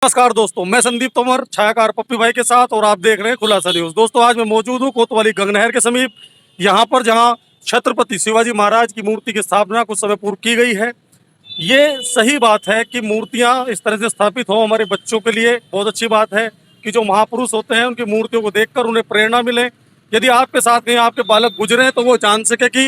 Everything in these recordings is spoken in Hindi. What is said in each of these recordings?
नमस्कार दोस्तों, मैं संदीप तोमर छायाकार पप्पी भाई के साथ और आप देख रहे हैं खुलासा न्यूज। दोस्तों, आज मैं मौजूद हूँ कोतवाली गंगनहर के समीप, यहाँ पर जहाँ छत्रपति शिवाजी महाराज की मूर्ति की स्थापना कुछ समय पूर्व की गई है। ये सही बात है कि मूर्तियाँ इस तरह से स्थापित हो, हमारे बच्चों के लिए बहुत अच्छी बात है कि जो महापुरुष होते हैं उनकी मूर्तियों को देखकर उन्हें प्रेरणा मिले। यदि आपके साथ कहीं आपके बालक गुजरे तो वो जान सके कि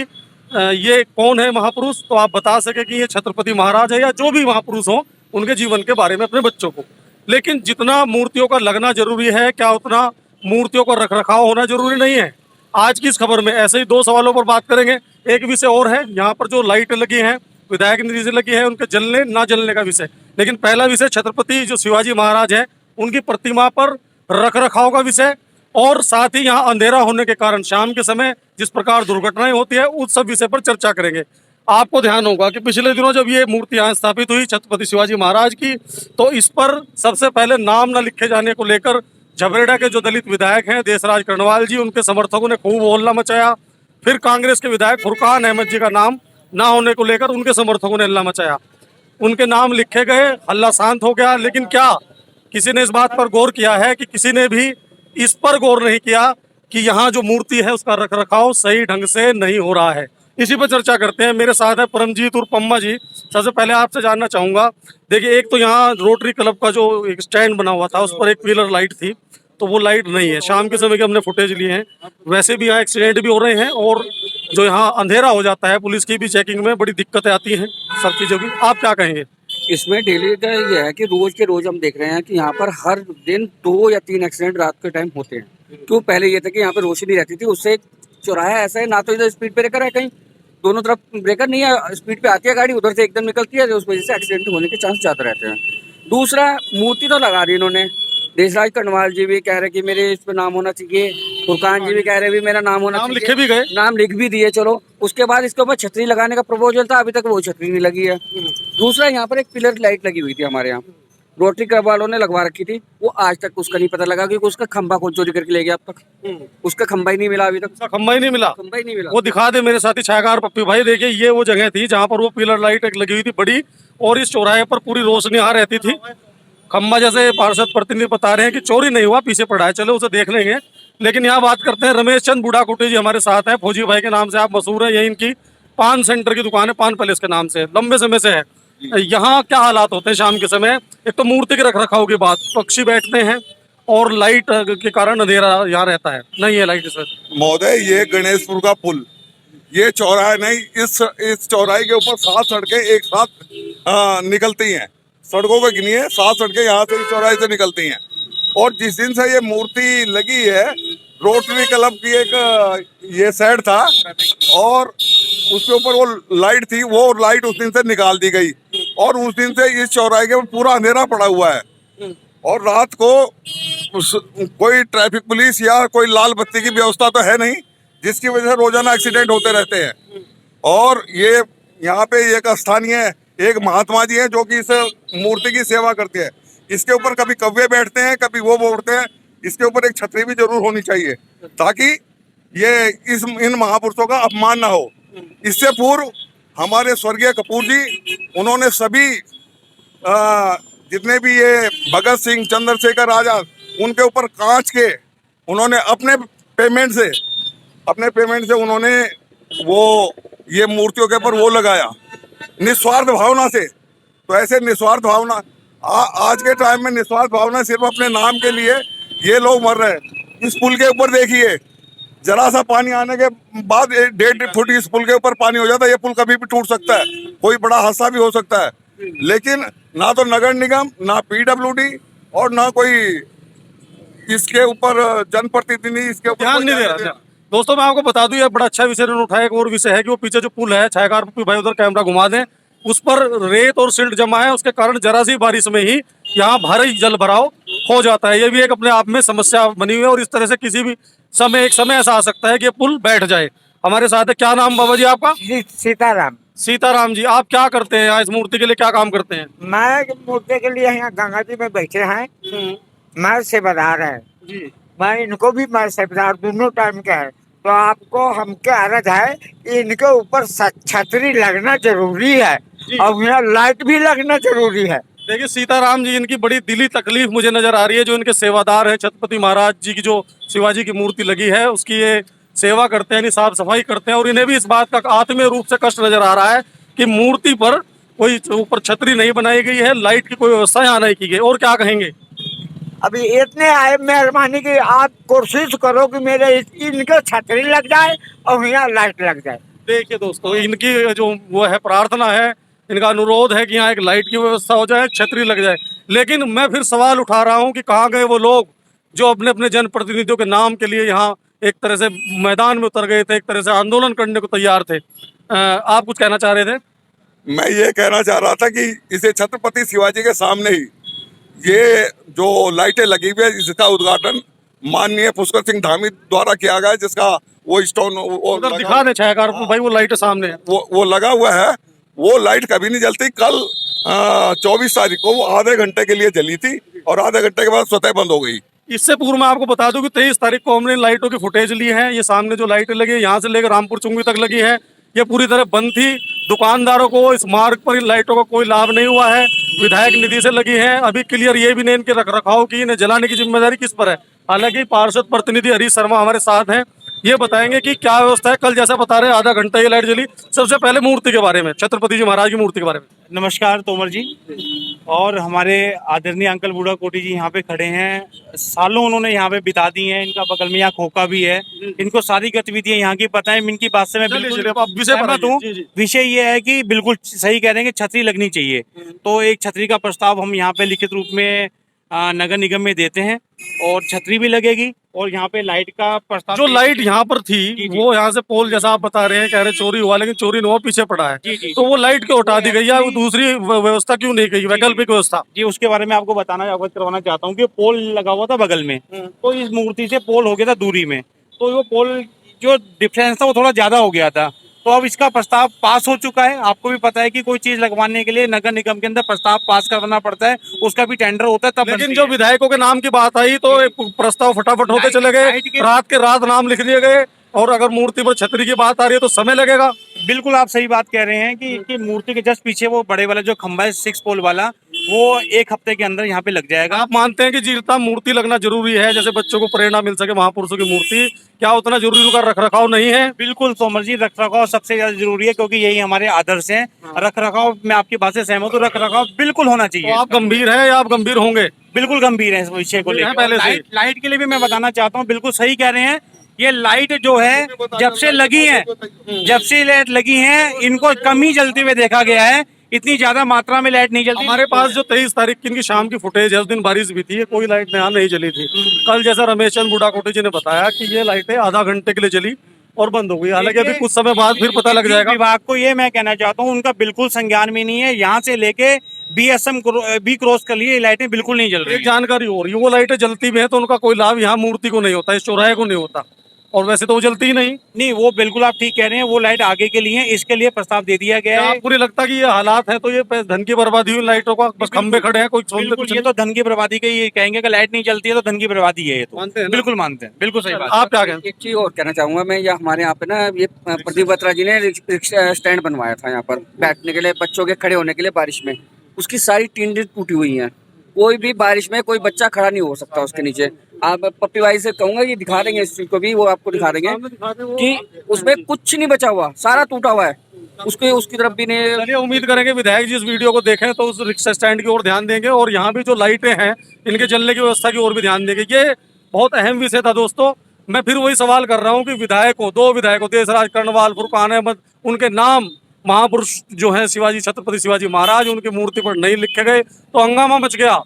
ये कौन है महापुरुष, तो आप बता सके कि ये छत्रपति महाराज है या जो भी महापुरुष हो उनके जीवन के बारे में अपने बच्चों को। लेकिन जितना मूर्तियों का लगना जरूरी है, क्या उतना मूर्तियों का रखरखाव होना जरूरी नहीं है? आज की इस खबर में ऐसे ही दो सवालों पर बात करेंगे। एक विषय और है, यहाँ पर जो लाइटें लगी हैं विधायक निधि से लगी है, उनके जलने ना जलने का विषय। लेकिन पहला विषय छत्रपति जो शिवाजी महाराज है उनकी प्रतिमा पर रखरखाव का विषय, और साथ ही यहाँ अंधेरा होने के कारण शाम के समय जिस प्रकार दुर्घटनाएं होती है उस सब विषय पर चर्चा करेंगे। आपको ध्यान होगा कि पिछले दिनों जब ये मूर्ति यहाँ स्थापित हुई छत्रपति शिवाजी महाराज की, तो इस पर सबसे पहले नाम न लिखे जाने को लेकर झबरेड़ा के जो दलित विधायक हैं देशराज कर्णवाल जी, उनके समर्थकों ने खूब हल्ला मचाया। फिर कांग्रेस के विधायक फुरकान अहमद जी का नाम ना होने को लेकर उनके समर्थकों ने हल्ला मचाया। उनके नाम लिखे गए, हल्ला शांत हो गया। लेकिन क्या किसी ने इस बात पर गौर किया है कि किसी ने भी इस पर गौर नहीं किया कि यहाँ जो मूर्ति है उसका रखरखाव सही ढंग से नहीं हो रहा है? इसी पर चर्चा करते हैं। मेरे साथ है परमजीत और पम्मा जी। सबसे पहले आपसे जानना चाहूंगा, देखिए एक तो यहाँ रोटरी क्लब का जो एक स्टैंड बना हुआ था उस पर एक व्हीलर लाइट थी, तो वो लाइट नहीं है। शाम के समय के हमने फुटेज लिए हैं, वैसे भी यहाँ एक्सीडेंट भी हो रहे हैं और जो यहाँ अंधेरा हो जाता है पुलिस की भी चेकिंग में बड़ी दिक्कतें आती हैं सब चीज़ों की। आप क्या कहेंगे? इसमें डेली का ये है कि रोज के रोज हम देख रहे हैं कि यहाँ पर हर दिन 2 या 3 एक्सीडेंट रात के टाइम होते हैं। क्यों? पहले ये था कि यहाँ पर रोशनी रहती थी, उससे एक चौराहा ऐसा है, ना तो इधर स्पीड ब्रेकर है, कहीं दोनों तरफ ब्रेकर नहीं है, स्पीड पे आती है गाड़ी, उधर से एकदम निकलती है, उस वजह से एक्सीडेंट होने के चांस ज्यादा रहते हैं। दूसरा, मूर्ति तो लगा दी इन्होंने, देशराज कर्णवाल जी भी कह रहे कि मेरे इस पे नाम होना चाहिए, फुरकान जी भी कह रहे भी मेरा नाम होना चाहिए, लिखे भी गए, नाम लिख भी दिए। चलो, उसके बाद इसके ऊपर छतरी लगाने का प्रपोजल था, अभी तक वो छतरी नहीं लगी है। दूसरा, यहाँ पर एक पिलर लाइट लगी हुई थी हमारे यहाँ, रोटरी क्लब वालों ने लगवा रखी थी, वो आज तक उसका नहीं पता लगा क्योंकि उसका खंबा कौन चोरी करके ले गया अब तक। उसका खंबा ही नहीं मिला अभी तक। खंबा ही नहीं मिला? खंबा ही नहीं मिला। वो दिखा दे मेरे साथी छायाकार पप्पी भाई। देखिए ये वो जगह थी जहाँ पर वो पिलर लाइट एक लगी हुई थी बड़ी, और इस चौराहे पर पूरी रोशनी आ रहती थी। खंबा जैसे पार्षद प्रतिनिधि बता रहे हैं कि चोरी नहीं हुआ, पीछे पड़ा है, चलो उसे देख लेंगे। लेकिन यहाँ बात करते हैं, रमेश चंद बुढ़ाकुटी जी हमारे साथ हैं, फौजी भाई के नाम से आप मशहूर है। यही इनकी पान सेंटर की दुकान है, पान पैलेस के नाम से लंबे समय से है। यहाँ क्या हालात होते हैं शाम के समय? एक तो मूर्ति के रखरखाव की बात, पक्षी बैठते हैं और लाइट के कारण अंधेरा यहाँ रहता है, नहीं है लाइट सर। महोदय, ये गणेशपुर का पुल, ये चौराहा नहीं, इस चौराहे के ऊपर 7 सड़कें एक साथ निकलती हैं। सड़कों को गिनिए, 7 सड़कें यहाँ से इस चौराहे से निकलती हैं। और जिस दिन से ये मूर्ति लगी है, रोटरी क्लब की एक ये सेट था और उसके ऊपर वो लाइट थी, वो लाइट उस दिन से निकाल दी गई और उस दिन से इस चौराहे के ऊपर पूरा अंधेरा पड़ा हुआ है। और रात को कोई ट्रैफिक पुलिस या कोई लाल बत्ती की व्यवस्था तो है नहीं, जिसकी वजह से रोजाना एक्सीडेंट होते रहते हैं। और ये यहाँ पे एक स्थानीय एक महात्मा जी हैं जो कि इस मूर्ति की सेवा करते हैं। इसके ऊपर कभी कौवे बैठते हैं, कभी वो बैठते हैं। इसके ऊपर एक छतरी भी जरूर होनी चाहिए ताकि ये इन महापुरुषों का अपमान ना हो। इससे पूर्व हमारे स्वर्गीय कपूर जी, उन्होंने सभी जितने भी ये भगत सिंह, चंद्रशेखर आजाद, उनके ऊपर कांच के उन्होंने अपने पेमेंट से उन्होंने वो ये मूर्तियों के ऊपर वो लगाया निस्वार्थ भावना से। तो ऐसे निस्वार्थ भावना आज के टाइम में निस्वार्थ भावना सिर्फ अपने नाम के लिए ये लोग मर रहे हैं। इस पुल के ऊपर देखिए, जरा सा पानी आने के बाद 1.5 फुट इस पुल के ऊपर पानी हो जाता है। ये पुल कभी भी टूट सकता है, कोई बड़ा हादसा भी हो सकता है। लेकिन ना तो नगर निगम, ना PWD और ना कोई इसके ऊपर जनप्रतिनिधि इसके ऊपर ध्यान नहीं दे रहा। दोस्तों, मैं आपको बता दूं, ये बड़ा अच्छा विषय उन्होंने उठाया। एक और विषय है कि वो पीछे जो पुल है, छायाकार पप्पी भाई उधर कैमरा घुमा दें, उस पर रेत और सिल्ट जमा है, उसके कारण जरा सी बारिश में ही यहाँ भारी जल भराव हो जाता है। ये भी एक अपने आप में समस्या बनी हुई है और इस तरह से किसी भी समय एक समय ऐसा आ सकता है कि पुल बैठ जाए। हमारे साथ है, क्या नाम बाबा जी आपका? सीताराम। सीताराम जी, आप क्या करते हैं यहाँ, इस मूर्ति के लिए क्या काम करते हैं? मैं मूर्ति के लिए यहाँ गंगा जी में बैठे हैं, मैं सेवादार है जी। मैं इनको भी मैं सेवादार दोनों टाइम का है। तो आपको हमके अर्ज है कि इनके ऊपर छतरी लगना जरूरी है और यहाँ लाइट भी लगना जरूरी है। देखिए सीताराम जी, इनकी बड़ी दिली तकलीफ मुझे नजर आ रही है। जो इनके सेवादार हैं, छत्रपति महाराज जी की जो शिवाजी की मूर्ति लगी है उसकी ये सेवा करते हैं, यानी साफ सफाई करते हैं, और इन्हें भी इस बात का आत्मीय रूप से कष्ट नजर आ रहा है कि मूर्ति पर कोई ऊपर छतरी नहीं बनाई गई है, लाइट की कोई व्यवस्था यहाँ नहीं की गई। और क्या कहेंगे? अभी इतने आए, मेहरबानी की आप कोशिश करो कि मेरे इनके छतरी लग जाए और यहाँ लाइट लग जाए। देखिए दोस्तों, इनकी जो वो है प्रार्थना है, इनका अनुरोध है कि यहाँ एक लाइट की व्यवस्था हो जाए, छतरी लग जाए। लेकिन मैं फिर सवाल उठा रहा हूँ कि कहाँ गए वो लोग जो अपने अपने जनप्रतिनिधियों के नाम के लिए यहाँ एक तरह से मैदान में उतर गए थे, एक तरह से आंदोलन करने को तैयार थे। आप कुछ कहना चाह रहे थे? मैं ये कहना चाह रहा था कि इसे छत्रपति शिवाजी के सामने ही ये जो लाइटें लगी हुई है, इसका उद्घाटन माननीय पुष्कर सिंह धामी द्वारा किया गया है, जिसका वो स्टोन उधर दिखा दे छायाकार को भाई, वो लाइट सामने है। वो लगा हुआ है। वो लाइट कभी नहीं जलती। कल 24 तारीख को वो आधे घंटे के लिए जली थी और आधे घंटे के बाद स्वतः बंद हो गई। इससे पूर्व मैं आपको बता दूं कि 23 तारीख को हमने लाइटों की फुटेज ली है। ये सामने जो लाइटें लगी है, यहाँ से लेकर रामपुर चुंगी तक लगी है, ये पूरी तरह बंद थी। दुकानदारों को इस मार्ग पर इन लाइटों का कोई लाभ नहीं हुआ है, विधायक निधि से लगी है। अभी क्लियर ये भी नहीं इनके रख रखाव की, इन्हें जलाने की जिम्मेदारी किस पर है। हालांकि पार्षद प्रतिनिधि हरीश शर्मा हमारे साथ हैं, ये बताएंगे कि क्या व्यवस्था है। कल जैसा बता रहे हैं आधा घंटा ये लाइट जली। सबसे पहले मूर्ति के बारे में, छत्रपति जी महाराज की मूर्ति के बारे में। नमस्कार तोमर जी, और हमारे आदरणीय अंकल बूढ़ा कोटी जी यहाँ पे खड़े हैं। सालों उन्होंने यहाँ पे बिता दी हैं। इनका बगल में यहाँ खोखा भी है, इनको सारी गतिविधियां यहाँ की पता है। इनकी बात से मैं बिल्कुल सहमत हूँ। विषय ये है कि बिल्कुल सही कह रहे हैं कि छतरी लगनी चाहिए। तो एक छतरी का प्रस्ताव हम यहाँ पे लिखित रूप में नगर निगम में देते हैं और छतरी भी लगेगी। और यहाँ पे लाइट का प्रस्ताव, जो लाइट यहाँ पर थी वो यहाँ से पोल जैसा आप बता रहे हैं, कह रहे चोरी हुआ, लेकिन चोरी नहीं हुआ, पीछे पड़ा है। तो वो लाइट क्यों हटा दी गई है? वो दूसरी व्यवस्था क्यों नहीं की, वैकल्पिक व्यवस्था? जी, उसके बारे में आपको अवगत करवाना चाहता हूँ कि पोल लगा हुआ था बगल में, तो इस मूर्ति से पोल हो गया था दूरी में, तो वो पोल जो डिफरेंस था वो थोड़ा ज्यादा हो गया था। तो अब इसका प्रस्ताव पास हो चुका है। आपको भी पता है कि कोई चीज लगवाने के लिए नगर निगम के अंदर प्रस्ताव पास करवाना पड़ता है, उसका भी टेंडर होता है तब। लेकिन जो विधायकों के नाम की बात आई तो एक प्रस्ताव फटाफट होते चले गए, रात के रात नाम लिख दिए गए। और अगर मूर्ति पर छतरी की बात आ रही है तो समय लगेगा। बिल्कुल आप सही बात कह रहे हैं कि इनकी मूर्ति के जस्ट पीछे वो बड़े वाला जो खंबा है 6 पोल वाला, वो 1 हफ्ते के अंदर यहाँ पे लग जाएगा। आप मानते हैं कि जितना मूर्ति लगना जरूरी है, जैसे बच्चों को प्रेरणा मिल सके महापुरुषों की मूर्ति, क्या उतना जरूरी उनका रख रखाव नहीं है? बिल्कुल तोमर जी, रख रखाव सबसे ज्यादा जरूरी है, क्योंकि यही हमारे आदर्श हैं। रख रखाव, मैं आपकी बात से सहमत हूँ, रख रखाव बिल्कुल होना चाहिए। तो आप गंभीर हैं या आप गंभीर होंगे? बिल्कुल गंभीर है इस विषय को लेकर। पहले से लाइट के लिए भी मैं बताना चाहता हूँ, बिल्कुल सही कह रहे हैं। ये लाइट जो है जब से लगी है, जब से लाइट लगी है, इनको कम ही जलते हुए देखा गया है। इतनी ज्यादा मात्रा में लाइट नहीं जलती। हमारे पास जो 23 तारीख की इनकी शाम की फुटेज है, उस दिन बारिश भी थी, कोई लाइट यहाँ नहीं जली थी। कल जैसा रमेश चंद बूढ़ा कोटी जी ने बताया कि ये लाइटें आधा घंटे के लिए जली और बंद हो गई। हालांकि अभी कुछ समय बाद फिर पता लग जाएगा। विभाग को ये मैं कहना चाहता हूँ, उनका बिल्कुल संज्ञान में नहीं है। यहाँ से लेके BSM भी क्रॉस कर लिए, ये लाइटें बिल्कुल नहीं जल रही। एक जानकारी और, वो लाइटें जलती भी हैं तो उनका कोई लाभ यहाँ मूर्ति को नहीं होता, इस चौराहे को नहीं होता, और वैसे तो वो जलती ही नहीं। वो बिल्कुल आप ठीक कह रहे हैं, वो लाइट आगे के लिए, इसके लिए प्रस्ताव दे दिया गया है। आपको नहीं लगता कि ये हालात है तो ये धन की बर्बादी हुई लाइटों का? बस खंबे खड़े हैं, कोई बिल्कुल, ये तो धन की बर्बादी के, ये कहेंगे कि लाइट नहीं चलती है तो धन की बर्बादी है। ये तो मानते हैं ना? बिल्कुल मानते हैं, बिल्कुल सही बात। आप क्या कहें? एक चीज और कहना चाहूंगा मैं, यहाँ हमारे यहाँ पे ना ये प्रदीप बत्रा जी ने रिक्शा स्टैंड बनवाया था यहाँ पर बैठने के लिए, बच्चों के खड़े होने के लिए बारिश में। उसकी सारी टीन टूटी हुई है, कोई भी बारिश में कोई बच्चा खड़ा नहीं हो सकता उसके नीचे। आप पप्पी भाई से कहूंगा, ये दिखा देंगे इस चीज को भी, वो आपको दिखा देंगे कि उसमें कुछ नहीं बचा हुआ, सारा टूटा हुआ है। उसकी तरफ भी नहीं। चलिए, उम्मीद करेंगे विधायक जी इस वीडियो को देखें तो उस रिक्शा स्टैंड की ओर ध्यान देंगे और यहाँ भी जो लाइटें हैं इनके जलने की व्यवस्था की ओर भी ध्यान देंगे। ये बहुत अहम विषय था दोस्तों। मैं फिर वही सवाल कर रहा हूँ कि विधायकों, 2 विधायकों देशराज कर्णवाल, फुरकान अहमद, उनके नाम महापुरुष जो हैं शिवाजी, छत्रपति शिवाजी महाराज, उनकी मूर्ति पर नहीं लिखे गए तो हंगामा मच गया,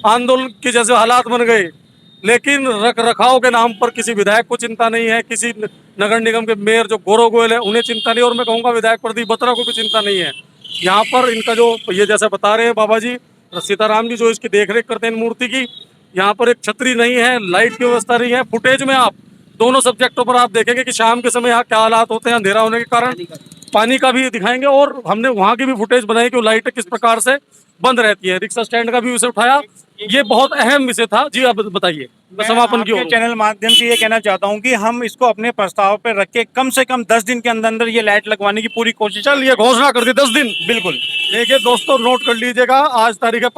आंदोलन के जैसे हालात बन गए। लेकिन रख रखाव के नाम पर किसी विधायक को चिंता नहीं है, किसी नगर निगम के मेयर जो गौरव गोयल है उन्हें चिंता नहीं, और मैं कहूँगा विधायक प्रदीप बत्रा को भी चिंता नहीं है। यहाँ पर इनका जो ये जैसा बता रहे हैं बाबा जी सीताराम जी जो इसकी देखरेख करते हैं इन मूर्ति की, यहाँ पर एक छतरी नहीं है, लाइट की व्यवस्था नहीं है। फुटेज में आप दोनों सब्जेक्टों पर आप देखेंगे कि शाम के समय यहाँ क्या हालात होते हैं अंधेरा होने के कारण। पानी का भी दिखाएंगे और हमने वहाँ की भी फुटेज बनाई कि लाइटें किस प्रकार से बंद रहती है। रिक्शा स्टैंड का भी उसे उठाया ये बहुत अहम विषय था। जी आप बताइए मैं समापन की आपके ओर। चैनल माध्यम से ये कहना चाहता हूँ कि हम इसको अपने प्रस्ताव पे रख के कम से कम 10 दिन के अंदर अंदर ये लाइट लगवाने की पूरी कोशिश चल ये घोषणा कर दी 10 दिन। बिल्कुल। देखिए दोस्तों नोट कर लीजिएगा, आज तारीख है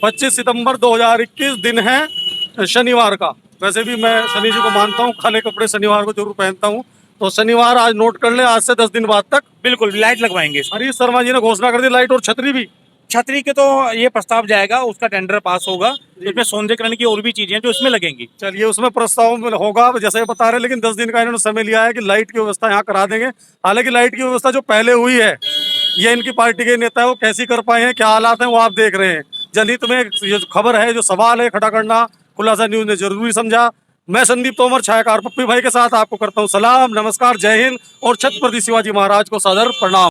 25 सितंबर 2021, दिन है शनिवार का। वैसे भी मैं शनि जी को मानता हूँ, खाली कपड़े शनिवार को जरूर पहनता हूँ। तो शनिवार आज नोट कर ले, आज से 10 दिन बाद तक बिल्कुल लाइट लगवाएंगे इसको। हरीश शर्मा जी ने घोषणा कर दी, लाइट और छतरी भी। छतरी के तो ये प्रस्ताव जाएगा, उसका टेंडर पास होगा, इसमें सौंदर्यीकरण की और भी चीजें हैं जो इसमें लगेंगी। चलिए उसमें प्रस्ताव में होगा जैसे बता रहे, लेकिन 10 दिन का इन्होंने समय लिया है कि लाइट की व्यवस्था यहाँ करा देंगे। हालांकि लाइट की व्यवस्था जो पहले हुई है, ये इनकी पार्टी के नेता है, वो कैसी कर पाए हैं, क्या हालात हैं, वो आप देख रहे हैं। जनहित में ये जो खबर है, जो सवाल है खड़ा करना, खुलासा न्यूज ने जरूरी समझा। मैं संदीप तोमर छायाकार पप्पी भाई के साथ आपको करता हूँ सलाम, नमस्कार, जय हिंद और छत्रपति शिवाजी महाराज को सादर प्रणाम।